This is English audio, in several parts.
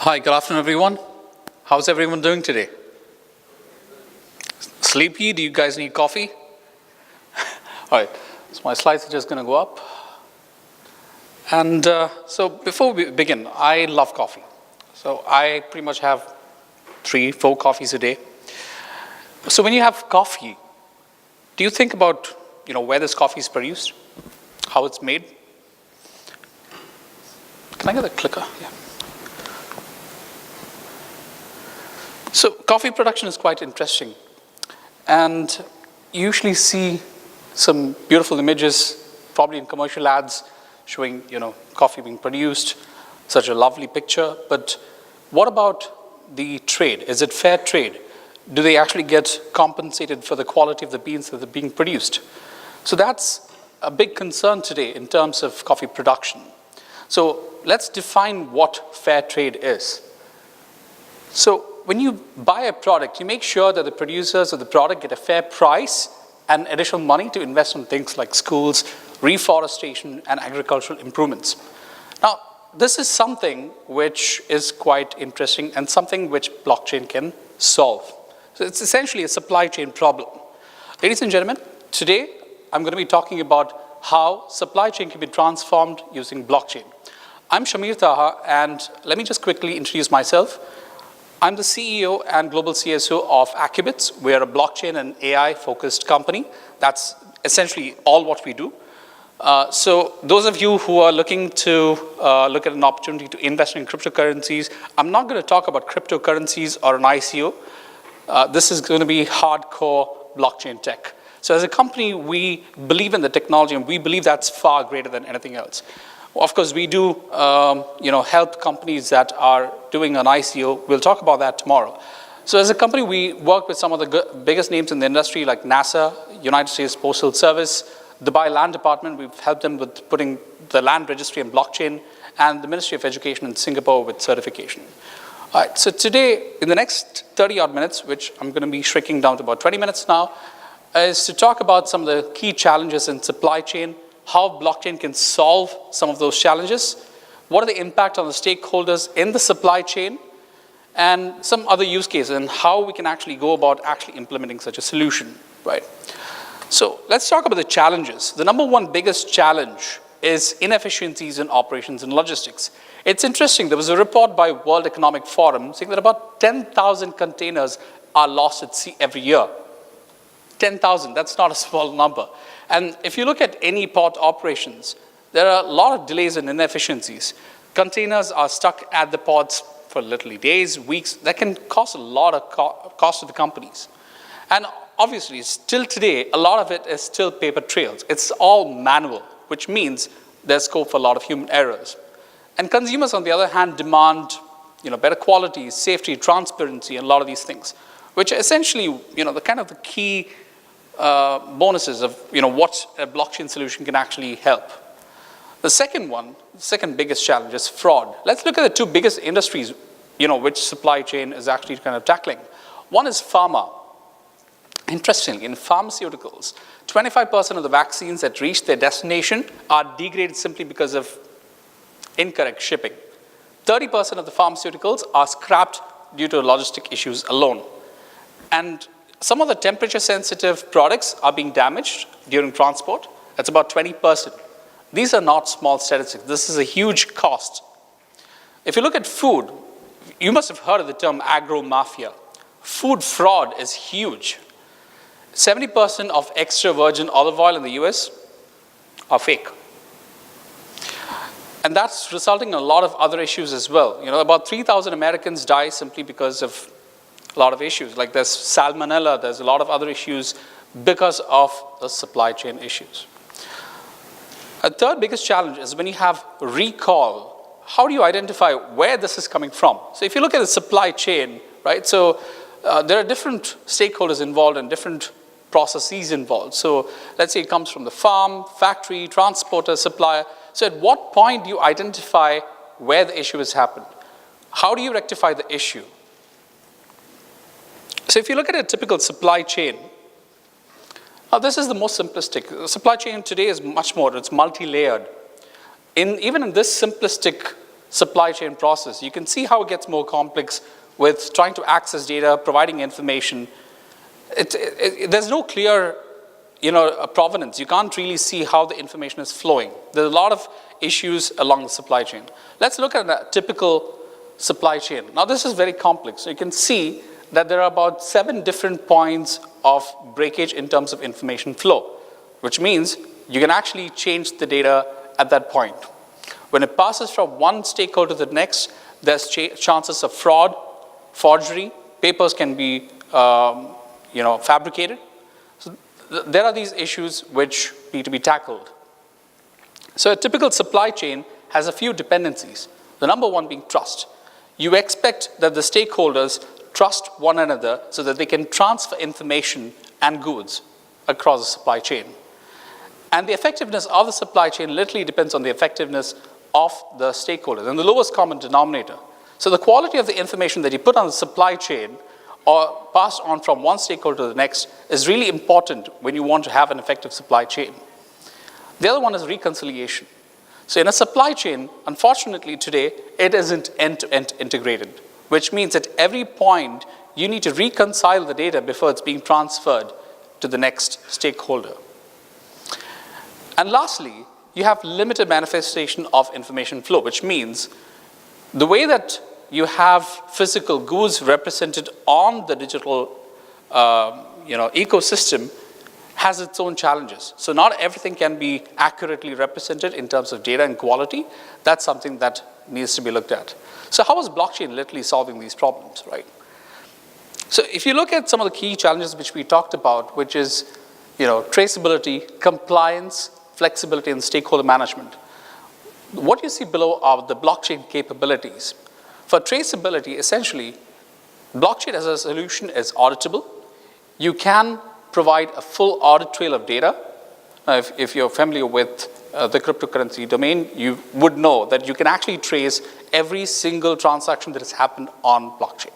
Hi, good afternoon, everyone. How's everyone doing today? Sleepy? Do you guys need coffee? All right, so my slides are just going to go up. And so before we begin, I love coffee. So I pretty much have 3-4 coffees a day. So when you have coffee, do you think about where this coffee is produced, how it's made? Can I get the clicker? Yeah. So coffee production is quite interesting, and you usually see some beautiful images, probably in commercial ads, showing coffee being produced, such a lovely picture. But what about the trade? Is it fair trade? Do they actually get compensated for the quality of the beans that are being produced? So that's a big concern today in terms of coffee production. So let's define what fair trade is. So when you buy a product, you make sure that the producers of the product get a fair price and additional money to invest in things like schools, reforestation, and agricultural improvements. Now, this is something which is quite interesting and something which blockchain can solve. So it's essentially a supply chain problem. Ladies and gentlemen, today I'm going to be talking about how supply chain can be transformed using blockchain. I'm Shamir Taha, and let me just quickly introduce myself. I'm the CEO and global CSO of Accubits. We're a blockchain and AI-focused company. That's essentially all what we do. So those of you who are looking to look at an opportunity to invest in cryptocurrencies, I'm not going to talk about cryptocurrencies or an ICO. This is going to be hardcore blockchain tech. So as a company, we believe in the technology, and we believe that's far greater than anything else. Of course, we do help companies that are doing an ICO. We'll talk about that tomorrow. So as a company, we work with some of the biggest names in the industry like NASA, United States Postal Service, Dubai Land Department. We've helped them with putting the land registry and blockchain, and the Ministry of Education in Singapore with certification. All right, so today, in the next 30-odd minutes, which I'm going to be shrinking down to about 20 minutes now, is to talk about some of the key challenges in supply chain, how blockchain can solve some of those challenges, what are the impact on the stakeholders in the supply chain, and some other use cases, and how we can actually go about actually implementing such a solution, right? So let's talk about the challenges. The number one biggest challenge is inefficiencies in operations and logistics. It's interesting, there was a report by World Economic Forum saying that about 10,000 containers are lost at sea every year. 10,000, that's not a small number. And if you look at any port operations, there are a lot of delays and inefficiencies. Containers are stuck at the ports for literally days, weeks. That can cost a lot of cost to the companies. And obviously, still today, a lot of it is still paper trails. It's all manual, which means there's scope for a lot of human errors. And consumers, on the other hand, demand better quality, safety, transparency, and a lot of these things, which are essentially the kind of the key bonuses of what a blockchain solution can actually help. The second biggest challenge is fraud. Let's look at the two biggest industries which supply chain is actually kind of tackling. One is pharma. Interestingly, in pharmaceuticals, 25% of the vaccines that reach their destination are degraded simply because of incorrect shipping. 30% of the pharmaceuticals are scrapped due to logistic issues alone. And some of the temperature-sensitive products are being damaged during transport. That's about 20%. These are not small statistics. This is a huge cost. If you look at food, you must have heard of the term agro-mafia. Food fraud is huge. 70% of extra virgin olive oil in the US are fake. And that's resulting in a lot of other issues as well. About 3,000 Americans die simply because of a lot of issues, like there's salmonella, there's a lot of other issues because of the supply chain issues. A third biggest challenge is when you have recall. How do you identify where this is coming from? So if you look at the supply chain, right, so there are different stakeholders involved and different processes involved. So let's say it comes from the farm, factory, transporter, supplier. So at what point do you identify where the issue has happened? How do you rectify the issue? So if you look at a typical supply chain, this is the most simplistic. The supply chain today is much more, it's multi-layered. Even in this simplistic supply chain process, you can see how it gets more complex with trying to access data, providing information. There's no clear provenance. You can't really see how the information is flowing. There's a lot of issues along the supply chain. Let's look at a typical supply chain. Now this is very complex. So you can see that there are about 7 different points of breakage in terms of information flow, which means you can actually change the data at that point. When it passes from one stakeholder to the next, there's chances of fraud, forgery, papers can be fabricated. So there are these issues which need to be tackled. So a typical supply chain has a few dependencies. The number one being trust. You expect that the stakeholders trust one another so that they can transfer information and goods across the supply chain. And the effectiveness of the supply chain literally depends on the effectiveness of the stakeholders and the lowest common denominator. So the quality of the information that you put on the supply chain or passed on from one stakeholder to the next is really important when you want to have an effective supply chain. The other one is reconciliation. So in a supply chain, unfortunately today, it isn't end-to-end integrated, which means at every point, you need to reconcile the data before it's being transferred to the next stakeholder. And lastly, you have limited manifestation of information flow, which means the way that you have physical goods represented on the digital ecosystem has its own challenges. So not everything can be accurately represented in terms of data and quality. That's something that needs to be looked at. So how is blockchain literally solving these problems, right? So if you look at some of the key challenges which we talked about, which is traceability, compliance, flexibility, and stakeholder management. What you see below are the blockchain capabilities. For traceability, essentially, blockchain as a solution is auditable. You can provide a full audit trail of data. If you're familiar with the cryptocurrency domain, you would know that you can actually trace every single transaction that has happened on blockchain.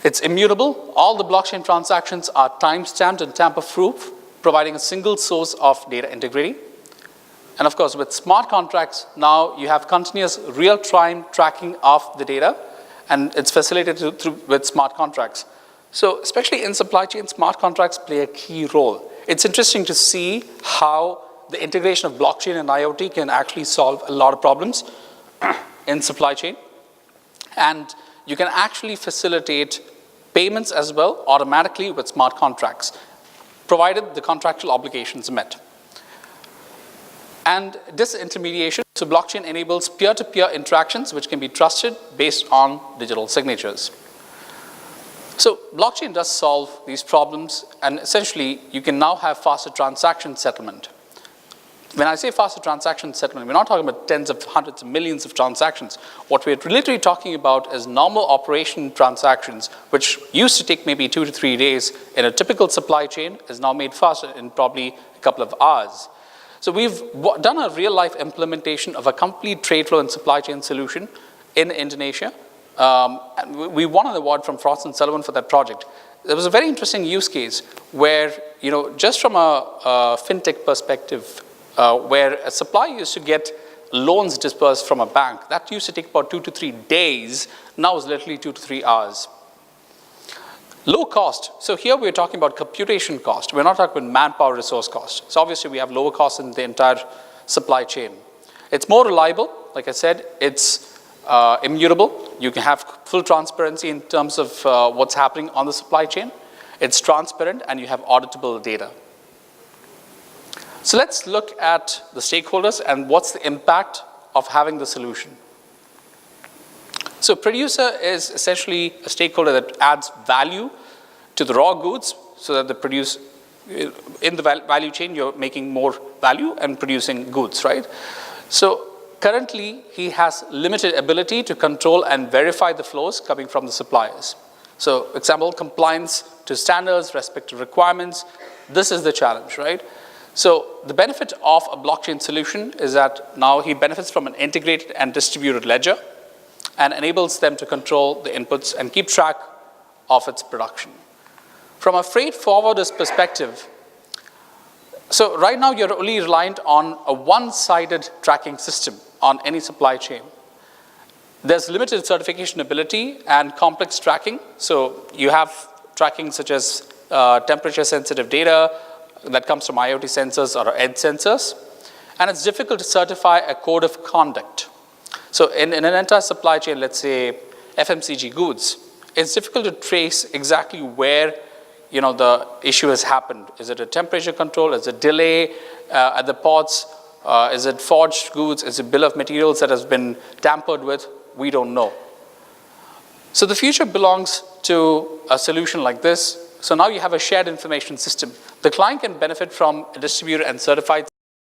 It's immutable. All the blockchain transactions are time-stamped and tamper-proof, providing a single source of data integrity. And of course, with smart contracts, now you have continuous real-time tracking of the data, and it's facilitated with smart contracts. So especially in supply chain, smart contracts play a key role. It's interesting to see how the integration of blockchain and IoT can actually solve a lot of problems in supply chain. And you can actually facilitate payments as well automatically with smart contracts, provided the contractual obligations are met. And disintermediation, so blockchain enables peer-to-peer interactions which can be trusted based on digital signatures. So blockchain does solve these problems, and essentially you can now have faster transaction settlement. When I say faster transaction settlement, we're not talking about tens of hundreds of millions of transactions. What we're literally talking about is normal operation transactions, which used to take maybe 2 to 3 days in a typical supply chain, is now made faster in probably a couple of hours. So we've done a real-life implementation of a complete trade flow and supply chain solution in Indonesia. And we won an award from Frost & Sullivan for that project. There was a very interesting use case where, just from a fintech perspective, where a supplier used to get loans disbursed from a bank, that used to take about 2 to 3 days, now is literally 2 to 3 hours. Low cost, so here we're talking about computation cost. We're not talking about manpower resource cost. So obviously we have lower costs in the entire supply chain. It's more reliable, like I said, it's immutable. You can have full transparency in terms of what's happening on the supply chain. It's transparent and you have auditable data. So let's look at the stakeholders and what's the impact of having the solution. So producer is essentially a stakeholder that adds value to the raw goods so that they produce, in the value chain, you're making more value and producing goods, right? So currently, he has limited ability to control and verify the flows coming from the suppliers. So example, compliance to standards, respect to requirements. This is the challenge, right? So the benefit of a blockchain solution is that now he benefits from an integrated and distributed ledger and enables them to control the inputs and keep track of its production. From a freight forwarder's perspective, so right now you're only reliant on a one-sided tracking system on any supply chain. There's limited certification ability and complex tracking. So you have tracking such as temperature-sensitive data that comes from IoT sensors or edge sensors. And it's difficult to certify a code of conduct. So in an entire supply chain, let's say FMCG goods, it's difficult to trace exactly where the issue has happened. Is it a temperature control? Is it delay at the ports? Is it forged goods? Is it bill of materials that has been tampered with? We don't know. So the future belongs to a solution like this. So now you have a shared information system. The client can benefit from a distributed and certified